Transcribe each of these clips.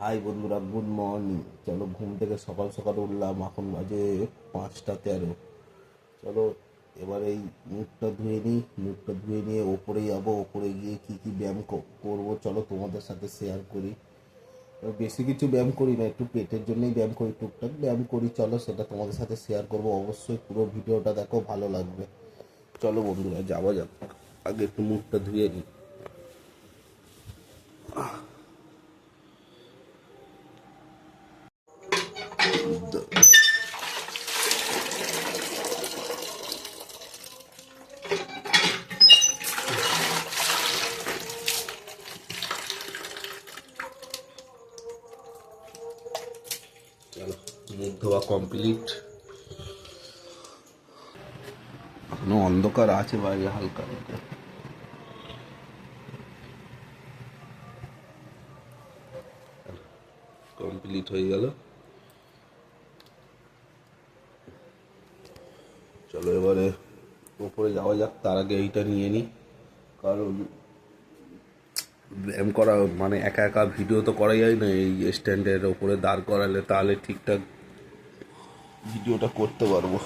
High বন্ধুরা, good morning. চলো, ঘুম থেকে সকাল সকাল উঠলাম, এখন বাজে 5টা 13। চলো এবার এই মুখটা ধুয়ে নিই, মুখটা ধুয়ে নিয়ে ওপরে যাবো, ওপরে গিয়ে কী কী ব্যায়াম করবো চলো তোমাদের সাথে শেয়ার করি। বেশি কিছু ব্যায়াম করি না, একটু পেটের জন্যই ব্যায়াম করি, টুকটাক ব্যায়াম করি। চলো সেটা তোমাদের সাথে শেয়ার করবো, অবশ্যই পুরো ভিডিওটা দেখো, ভালো লাগবে। চলো বন্ধুরা, যাওয়া যাক। আগে একটু মুখটা ধুয়ে নিই। চলো, মুখ ধোয়া কমপ্লিট। এখনো অন্ধকার আছে বাইরে হালকা হালকা। কমপ্লিট হয়ে গেল। চলো এবারে উপরে যাওয়া যাক। তার আগে এইটা নিয়ে নিই, কারণ ব্যায়াম করা মানে একা একা ভিডিও তো করা যায় না। এই স্ট্যান্ডের ওপরে দাঁড় করালে তাহলে ঠিকঠাক ভিডিওটা করতে পারবো।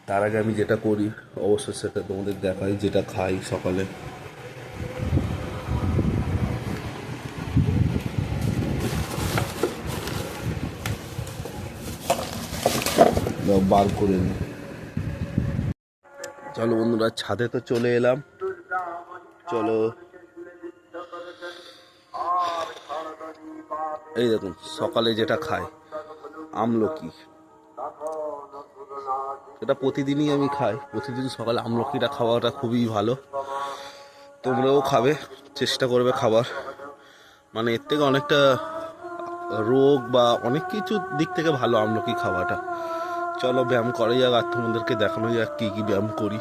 তার আগে আমি যেটা করি অবশ্যই সেটা তোমাদের দেখাই, যেটা খাই সকালে। বার করে নিই। চলো বন্ধুরা, ছাদে তো চলে এলাম। চলো, এই দেখুন সকালে যেটা খাই, আমলকি। এটা প্রতিদিনই আমি খাই, প্রতিদিন সকালে আমলকিটা খাওয়াটা খুবই ভালো। তোমরাও খাবে, চেষ্টা করবে খাবার। মানে এর থেকে অনেকটা রোগ বা অনেক কিছু দিক থেকে ভালো আমলকি খাওয়াটা। চলো ব্যায়াম করা যাক, আর তোমাদেরকে দেখানো যাক কী কী ব্যায়াম করি।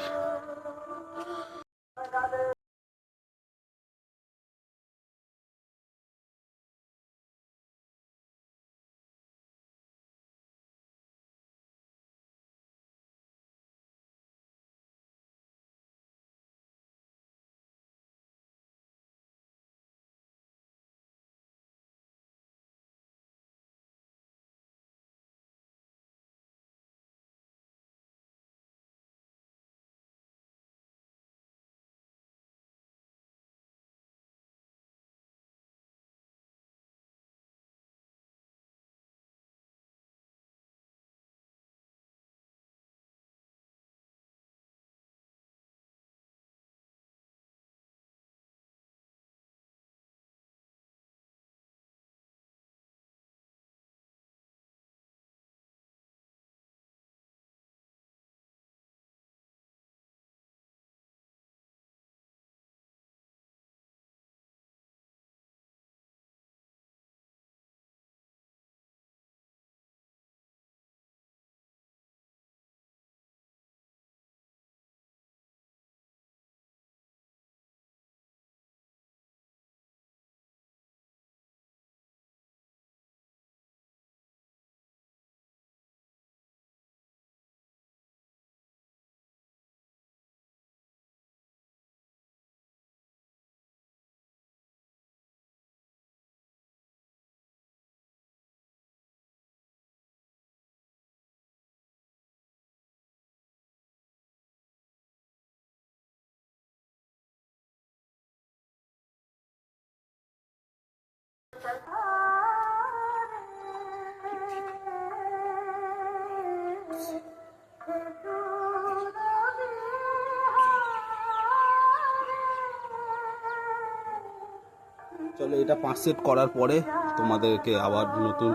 চলো, এটা 5 সেট করার পরে তোমাদেরকে আবার নতুন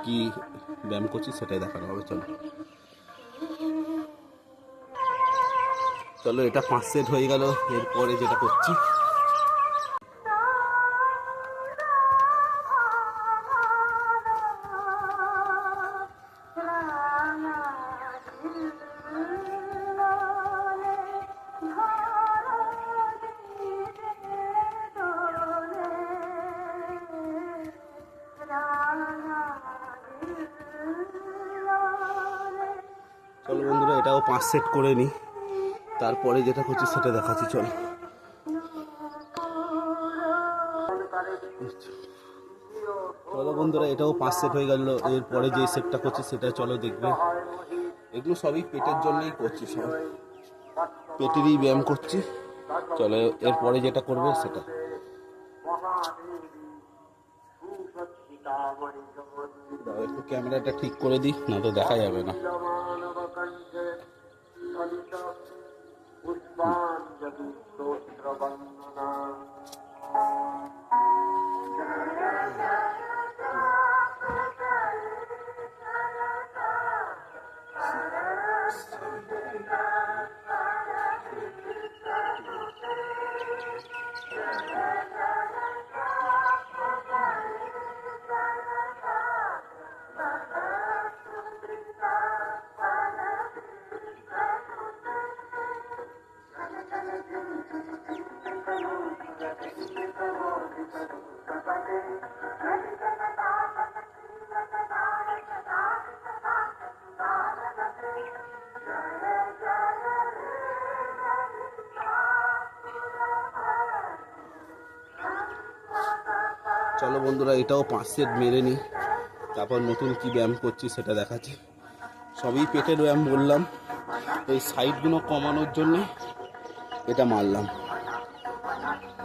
কি ব্যায়াম করছি সেটাই দেখানো হবে। চলো চলো, এটা 5 সেট হয়ে গেল। এরপরে যেটা করছি, চলো বন্ধুরা এটাও 5 সেট করে নিই, তারপরে যেটা করছি সেটা দেখাচ্ছি। চলো চলো বন্ধুরা, এটাও 5 সেট হয়ে গেল। এরপরে যে সেটটা করছি সেটা চলো দেখবে। এগুলো সবই পেটের জন্যই করছি, সব পেটেরই ব্যায়াম করছি। চলো এরপরে যেটা করবে সেটা। একটু ক্যামেরাটা ঠিক করে দিই, না তো দেখা যাবে না। চলো বন্ধুরা, এটাও 5 সেট মেরে নিই, তারপর নতুন কি ব্যায়াম করছি সেটা দেখাচ্ছি। সবই পেটের ব্যায়াম বললাম, এই সাইডগুলো কমানোর জন্যে এটা মারলাম।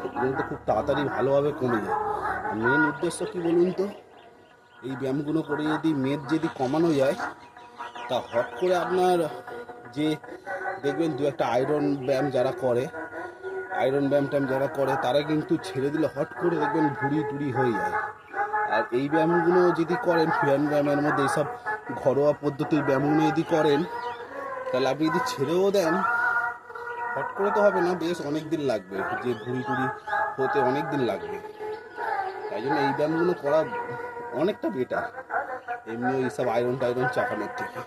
এগুলো তো খুব তাড়াতাড়ি ভালোভাবে কমে যায়। মেন উদ্দেশ্য কি বলুন তো, এই ব্যায়ামগুলো করে যদি মেদ যদি কমানো যায়, তা হট করে আপনার যে দেখবেন দু একটা আয়রন ব্যায়াম যারা করে, আয়রন ব্যায়াম ট্যায়াম যারা করে, তারা কিন্তু ছেড়ে দিলে হট করে দেখবেন ভুঁড়ি টুড়ি হয়ে যায়। আর এই ব্যায়ামগুলো যদি করেন, ব্যায়ামের মধ্যে এইসব ঘরোয়া পদ্ধতির ব্যায়ামগুলো যদি করেন, তাহলে আপনি যদি ছেড়েও দেন, হট করে তো হবে না, বেশ অনেক দিন লাগবে, যে ভুঁড়ি টুড়ি হতে অনেক দিন লাগবে। তাই জন্য এই ব্যায়ামগুলো করা অনেকটা বেটার এমনি এইসব আয়রন টাইরন চাকানোর থেকে।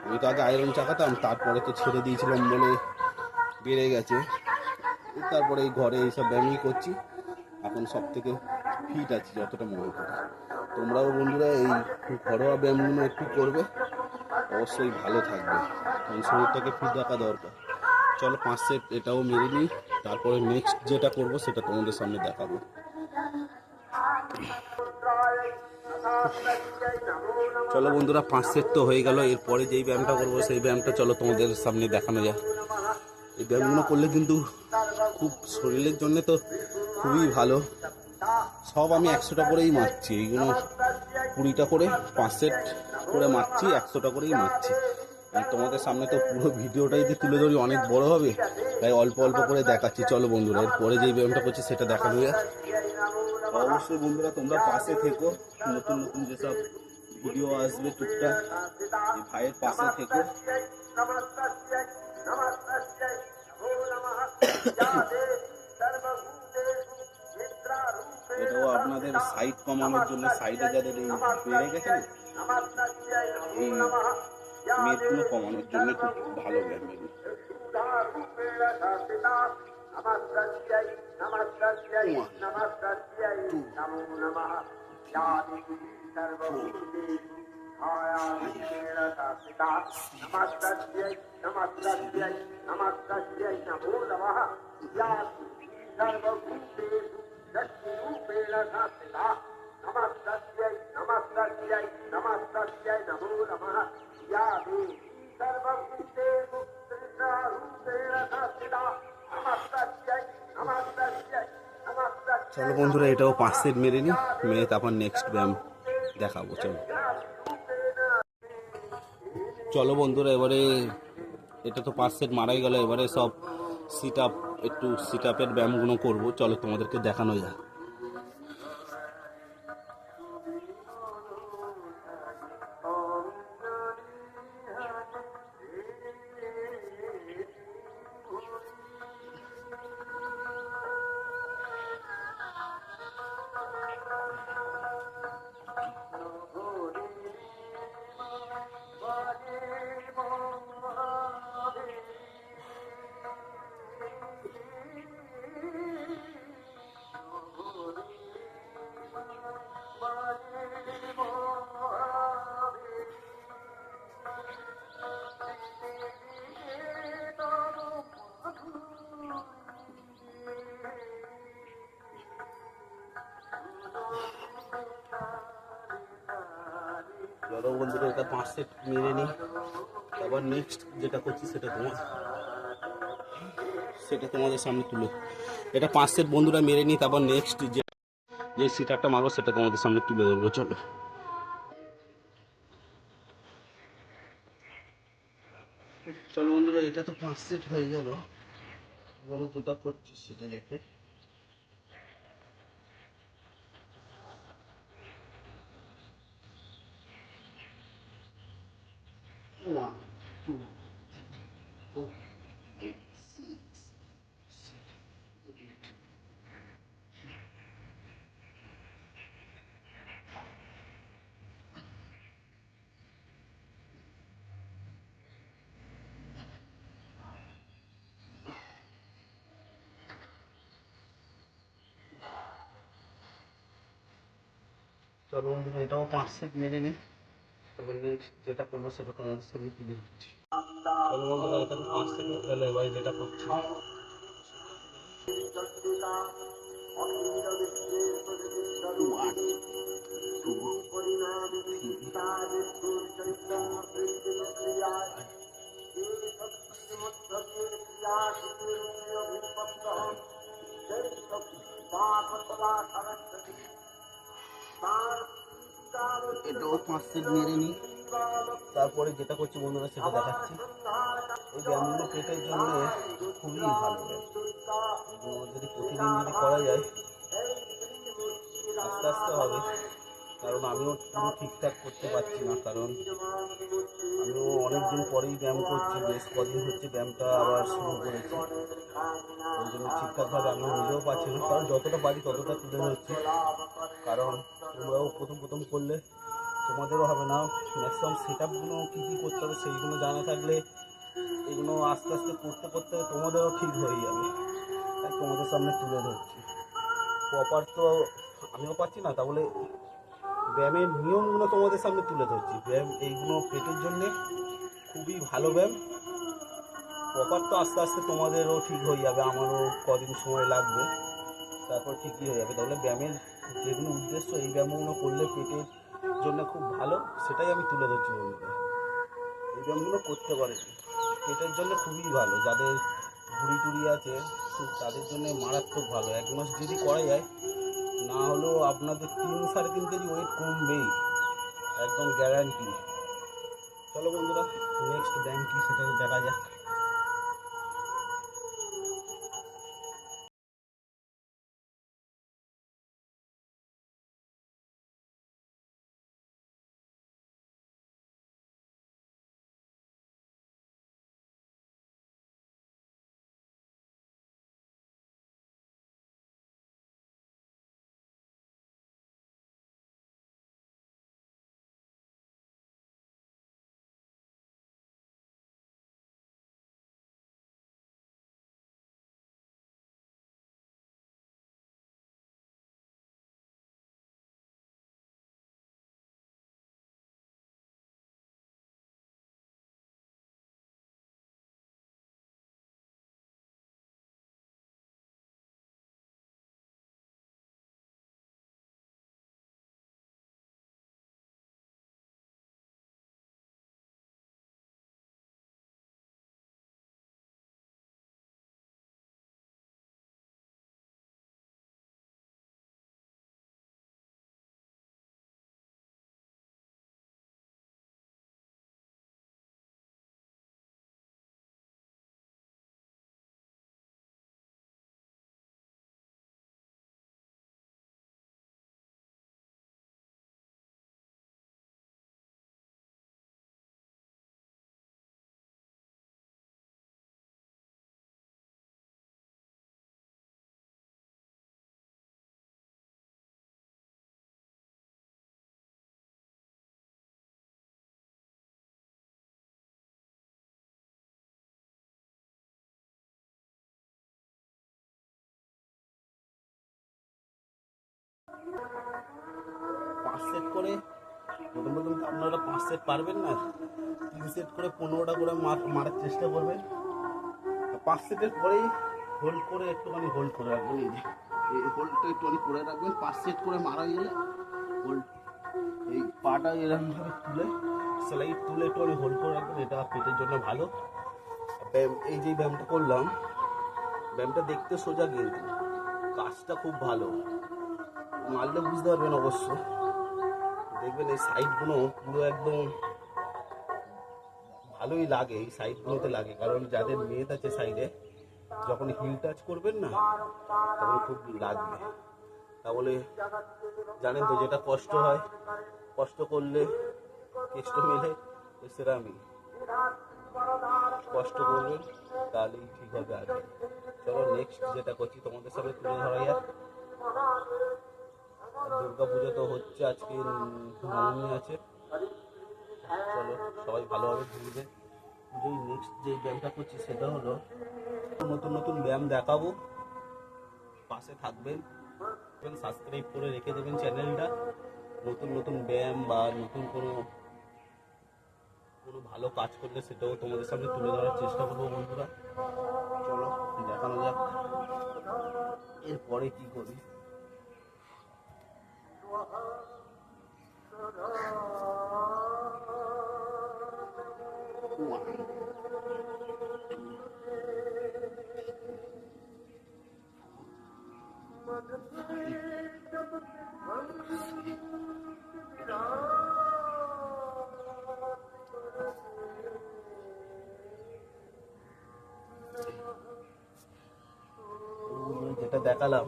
আমি তো আগে আয়রন চাকাতাম, তারপরে তো ছেড়ে দিয়েছিলাম বলে বেড়ে গেছে। তারপরে এই ঘরে এইসব ব্যায়ামই করছি, এখন সব থেকে ফিট আছি যতটা মনে করি। তোমরাও বন্ধুরা এই ঘরোয়া ব্যায়ামগুলো একটু করবে, অবশ্যই ভালো থাকবে, কারণ শরীরটাকে ফিট রাখা দরকার। চলো 5 সেট এটাও মেরে নিই, তারপরে নেক্সট যেটা করব সেটা তোমাদের সামনে দেখাবো। চলো বন্ধুরা, 5 সেট তো হয়ে গেল। এরপরে যেই ব্যায়ামটা করবো সেই ব্যায়ামটা চলো তোমাদের সামনে দেখানো যায়। এই ব্যায়ামগুলো করলে কিন্তু খুব শরীরের জন্য তো খুবই ভালো। সব আমি 100টা করেই মারছি, এইগুলো 20টা করে 5 সেট করে মারছি, 100টা করেই মারছি। তোমাদের সামনে তো পুরো ভিডিওটা যদি তুলে ধরি অনেক বড় হবে, তাই অল্প অল্প করে দেখাচ্ছি। চলো বন্ধুরা, এরপরে যেই ব্যায়ামটা করছি সেটা দেখানো যায়। অবশ্যই বন্ধুরা তোমরা পাশে থেকো, নতুন নতুন যেসব ভিডিও আসবে টুকটাক, এই ভাইয়ের পাশে থেকো। এটাও আপনাদের সাইড কমানোর জন্য, সাইডে যাদের এই বেড়ে গেছে এই মেদগুলো কমানোর জন্য খুব ভালো ব্যায়াম এগুলো। চলো বন্ধুরা, এটাও 5 সেট মেরে নিই, মেরে তারপর নেক্সট ব্যায়াম দেখাবো। চলো বন্ধুরা, এবারে এটা তো 5 সেট মারাই গেল, এবারে সব সিট আপ, একটু সিট আপের ব্যায়ামগুলো করবো। চলো তোমাদেরকে দেখানো যায়। চলো বন্ধুরা, এটা 5 সেট মেরে নিই, আবার নেক্সট যেটা করছি সেটা তোমাদের সামনে তুলে, এটা 5 সেট বন্ধুরা মেরে নিই, তারপর নেক্সট যে সিটারটা মারবো সেটা তোমাদের সামনে তুলে ধরবো। চলো চলো বন্ধুরা, এটা তো 5 সেট হয়ে গেল, বলো যেটা করছি সেটা দেখে। 1 2 4 চলো বন্ধুরা, এটাও 5 সেট মেরে নিই, তারপর নেক্সট যেটা করবো সেটা তোমাদের সামনে তুলে দিচ্ছি। চলো বন্ধুরা, এটা 5 সেট হয়ে গেলে এবার যেটা করছি এটাও 5 সেট মেরে নিই, তারপরে যেটা করছি বন্ধুরা সেটা দেখাচ্ছি। এই ব্যায়ামগুলো পেটের জন্য খুবই ভালো, যদি প্রতিদিন যদি করা যায় আস্তে আস্তে হবে, কারণ আমিও পুরো ঠিকঠাক করতে পারছি না, কারণ আমিও অনেকদিন পরেই ব্যায়াম করছি, বেশ কদিন হচ্ছে ব্যায়ামটা আবার শুরু করেছি, ওই জন্য ঠিকঠাকভাবে আমিও নিজেও পারছি না, কারণ যতটা পারি ততটা তুলে ধরছি, কারণ তোমরাও প্রথম করলে তোমাদেরও হবে না, ম্যাক্সিমাম সেট আপগুলো কী কী করতে হবে সেইগুলো জানা থাকলে এগুলো আস্তে আস্তে করতে করতে তোমাদেরও ঠিক হয়ে যাবে, তাই তোমাদের সামনে তুলে ধরছি। প্রপার তো আমিও পাচ্ছি না, তাহলে ব্যায়ামের নিয়মগুলো তোমাদের সামনে তুলে ধরছি। ব্যায়াম এইগুলো পেটের জন্যে খুবই ভালো ব্যায়াম, প্রপার তো আস্তে আস্তে তোমাদেরও ঠিক হয়ে যাবে, আমারও কদিন সময় লাগবে, তারপর ঠিকই হয়ে যাবে। তাহলে ব্যায়ামের যেগুলো উদ্দেশ্য, এই ব্যায়ামগুলো করলে পেটের জন্য খুব ভালো, সেটাই আমি তুলে ধরছি বন্ধুরা। এই ব্যায়ামগুলো করতে পারে, পেটের জন্য খুবই ভালো, যাদের ভুঁড়ি টুড়ি আছে তাদের জন্য মারাত্মক ভালো। 1 মাস যদি করা যায়, না হলেও আপনাদের 3-3.5 কেজি ওয়েট কমবেই, একদম গ্যারান্টি। চলো বন্ধুরা, নেক্সট ব্যায়াম কি সেটা দেখা যাক। পাঁচ সেট করে প্রথম তো আপনারা 5 সেট পারবেন না, 3 সেট করে 15টা করে মারার চেষ্টা করবেন। 5 সেটের পরেই হোল্ড করে একটুখানি হোল্ড করে রাখবেন, এই হোল্ডটা একটুখানি করে রাখবেন, 5 সেট করে মারা গেলে হোল্ড এই পাটা এরকমভাবে তুলে সেলাই তুলে টোলে হোল্ড করে রাখবেন, এটা পেটের জন্য ভালো। এই যে ব্যায়ামটা করলাম, ব্যায়ামটা দেখতে সোজা কিন্তু কাজটা খুব ভালো, মারলে বুঝতে পারবেন অবশ্য। দেখবেন এই সাইডগুলো পুরো একদম ভালোই লাগে, এই সাইডগুলোতে লাগে, কারণ যাদের মেদ আছে সাইডে যখন হিল টাচ করবেন না তখন খুব লাগবে। তাহলে জানেন তো যেটা কষ্ট হয়, কষ্ট করলে কেষ্ট মেলে, সেরামি কষ্ট করবেন তাহলেই ঠিক হবে। আগে চলো নেক্সট যেটা করছি তোমাদের সামনে তুলে ধরা যাক। দুর্গা পুজো তো হচ্ছে, আজকে নবমী আছে, চলো সবাই ভালোভাবে ঘুরবে পুজোয়। নেক্সট যে ব্যায়ামটা করছি সেটা হলো নতুন নতুন ব্যায়াম দেখাবো, পাশে থাকবেন, সাবস্ক্রাইব করে রেখে দেবেন চ্যানেলটা। নতুন নতুন ব্যায়াম বা নতুন কোনো ভালো কাজ করলে সেটাও তোমাদের সামনে তুলে ধরার চেষ্টা করবো বন্ধুরা। চলো দেখানো যাক এরপরে কি করি। যেটা দেখালাম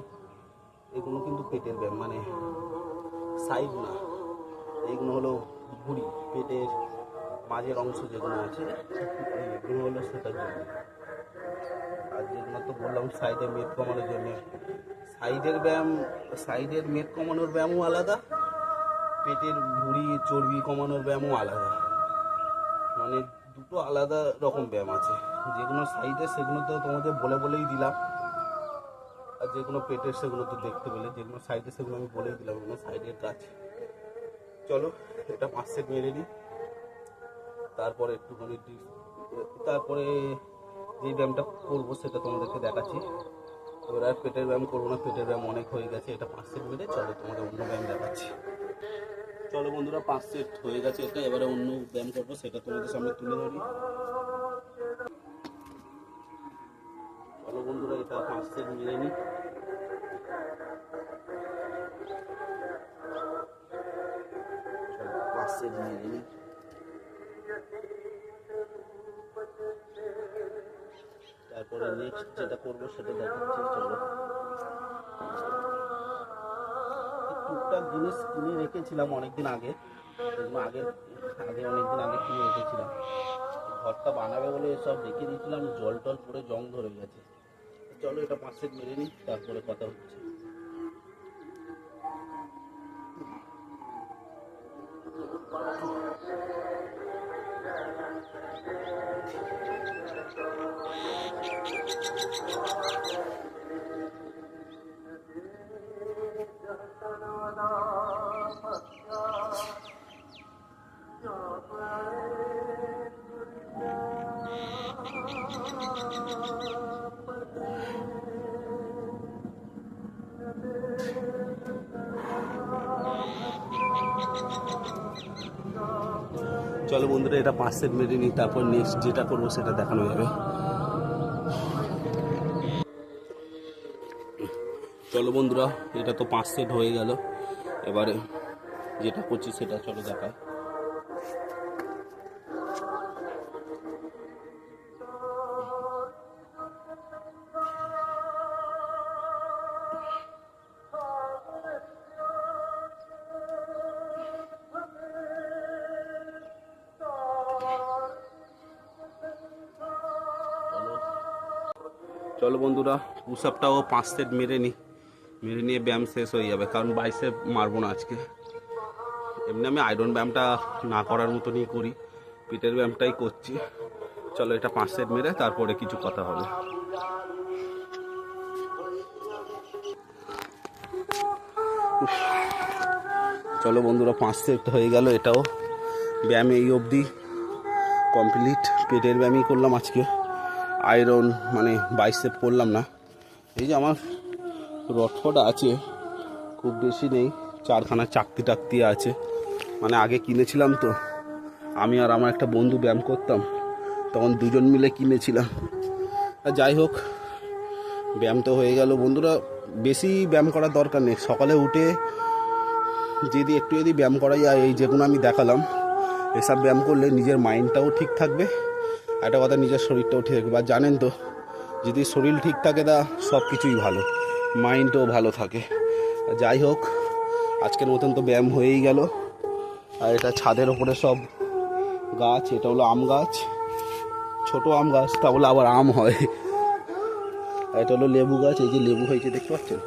এগুলো কিন্তু পেটের ব্যায়াম, মানে সাইড না, এগুলো হলো ভুঁড়ি, পেটের মাঝের অংশ যেগুলো আছে এগুলো হলো সেটার জন্য। আর যেগুলো তো বললাম সাইডে মেদ কমানোর জন্য, সাইডের ব্যায়াম, সাইডের মেদ কমানোর ব্যায়ামও আলাদা, পেটের ভুঁড়ি চর্বি কমানোর ব্যায়ামও আলাদা, মানে দুটো আলাদা রকম ব্যায়াম আছে। যেগুলো সাইডে সেগুলো তো তোমাদের বলেই দিলাম, আর যেগুলো পেটের সেগুলো তো দেখতে পেলে। যেগুলো সাইডে সেগুলো আমি বলেই দিলাম, এগুলো সাইডের কাজ। চলো এটা 5 সেট মেরে নিই, তারপরে একটুখানি তারপরে যেই ব্যায়ামটা করবো সেটা তোমাদেরকে দেখাচ্ছি। এবার আর পেটের ব্যায়াম করবো না, পেটের ব্যায়াম অনেক হয়ে গেছে। এটা 5 সেট মেরে চলো তোমাদের অন্য ব্যায়াম দেখাচ্ছি। চলো বন্ধুরা 5 সেট হয়ে গেছে, এটা এবারে অন্য ব্যায়াম করবো, সেটা তোমাদের সামনে তুলে ধরি। চলো বন্ধুরা এটা 5 সেট মেরে নিই। তারপরে নেক্সট যেটা করবো সেটা দেখাচ্ছি। চলো টুকটাক জিনিস কিনে রেখেছিলাম অনেকদিন আগে, আগে অনেকদিন আগে কিনে রেখেছিলাম। ঘরটা বানাবে বলে সব রেখে দিয়েছিলাম, জল টল পরে জং ধরে গেছে। চলো এটা 5 সেট মেরে নিই, তারপরে কথা হচ্ছে। চলো বন্ধুরা এটা 5 সেট মেরে নিই, তারপর নেক্সট যেটা করবো সেটা দেখানো যাবে। চলো বন্ধুরা এটা তো 5 সেট হয়ে গেল, এবারে যেটা করছি সেটা চলো দেখায়। চলো বন্ধুরা পুশ আপটাও 5 সেট মেরে নিয়ে ব্যায়াম শেষ হয়ে যাবে, কারণ বাইসেপ মারবো না আজকে। এমনি আমি আয়রন ব্যায়ামটা না করার মতনই করি, পেটের ব্যায়ামটাই করছি। চলো এটা 5 সেট মেরে তারপরে কিছু কথা হবে। চলো বন্ধুরা 5 সেট হয়ে গেল, এটাও ব্যায়াম এই অবধি কমপ্লিট। পেটের ব্যায়ামই করলাম আজকে, আয়রন মানে বাইসেপ করলাম না। এই যে আমার রড ফড আছে, খুব বেশি নেই, 4খানা চাকতি টাকতি আছে, মানে আগে কিনেছিলাম তো, আমি আর আমার একটা বন্ধু ব্যায়াম করতাম, তখন দুজন মিলে কিনেছিলাম। আর যাই হোক, ব্যায়াম তো হয়ে গেল বন্ধুরা। বেশি ব্যায়াম করার দরকার নেই, সকালে উঠে যদি ব্যায়াম করা যায়, এই যেগুলো আমি দেখালাম এসব ব্যায়াম করলে নিজের মাইন্ডটাও ঠিক থাকবে, একটা কথা নিজের শরীরটাও ঠিক থাকবে। আর জানেন তো, যদি শরীর ঠিক থাকে তা সব কিছুই ভালো, মাইন্ডও ভালো থাকে। যাই হোক, আজকের মতন তো ব্যায়াম হয়েই গেল। আর এটা ছাদের ওপরে সব গাছ, এটা হলো আম গাছ, ছোট আম গাছ, তা বলে আবার আম হয়। আর এটা হলো লেবু গাছ, এই যে লেবু হয়েছে দেখতে পাচ্ছেন,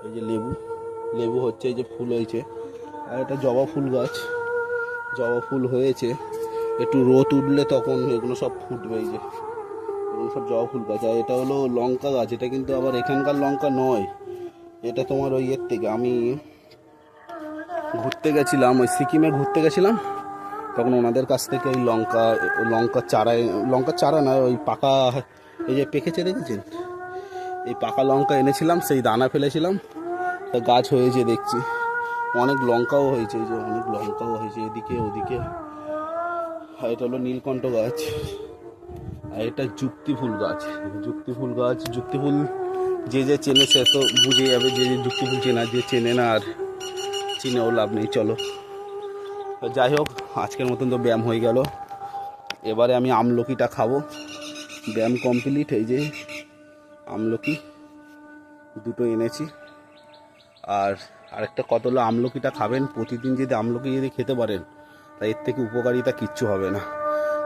এই যে লেবু হচ্ছে, এই যে ফুল হয়েছে। আর এটা জবা ফুল গাছ, জবা ফুল হয়েছে, একটু রোদ উঠলে তখন এগুলো সব ফুটবে, এই যে এগুলো সব জবা ফুল গাছ। আর এটা হলো লঙ্কা গাছ, এটা কিন্তু আবার এখানকার লঙ্কা নয়, এটা তোমার ওই এর থেকে, আমি ঘুরতে গেছিলাম, ওই সিকিমে ঘুরতে গেছিলাম, তখন ওনাদের কাছ থেকে ওই লঙ্কা চারা না, ওই পাকা, এই যে পেকেছে দেখেছেন, এই পাকা লঙ্কা এনেছিলাম, সেই দানা ফেলেছিলাম, তা গাছ হয়েছে দেখছি, অনেক লঙ্কাও হয়েছে, এই যে অনেক লঙ্কাও হয়েছে এদিকে ওদিকে। আর এটা হলো নীলকণ্ঠ গাছ, আর এটা যুক্তি ফুল গাছ, যুক্তি ফুল যে চেনে সে তো বুঝে যাবে, যে যুক্তি ফুল চেনা, যে চেনে না আর চিনেও লাভ নেই। চলো, যাই হোক, আজকের মতন তো ব্যায়াম হয়ে গেল, এবারে আমি আমলকিটা খাবো। ব্যায়াম কমপ্লিট, এই যে আমলকি দুটো এনেছি। আর আরেকটা কথা হলো, আমলকিটা খাবেন প্রতিদিন, যদি আমলকি খেতে পারেন, তাই এর থেকে উপকারিতা কিচ্ছু হবে না,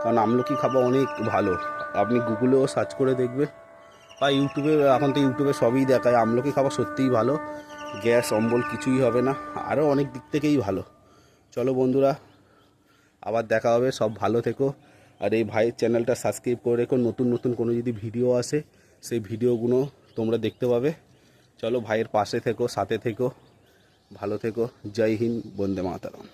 কারণ আমলকি খাওয়া অনেক ভালো। আপনি গুগলেও সার্চ করে দেখবেন, বা ইউটিউবে, এখন তো ইউটিউবে সবই দেখায়, আমলকি খাওয়া সত্যিই ভালো, গ্যাস অম্বল কিছুই হবে না, আরও অনেক দিক থেকেই ভালো। চলো বন্ধুরা, আবার দেখা হবে, সব ভালো থেকো। আর এই ভাইয়ের চ্যানেলটা সাবস্ক্রাইব করে রেখো, নতুন নতুন কোনো যদি ভিডিও আসে সেই ভিডিওগুলো তোমরা দেখতে পাবে। চলো, ভাইয়ের পাশে থেকো, সাথে থেকো, ভালো থেকো। জয় হিন্দ, বন্দে মাতরম।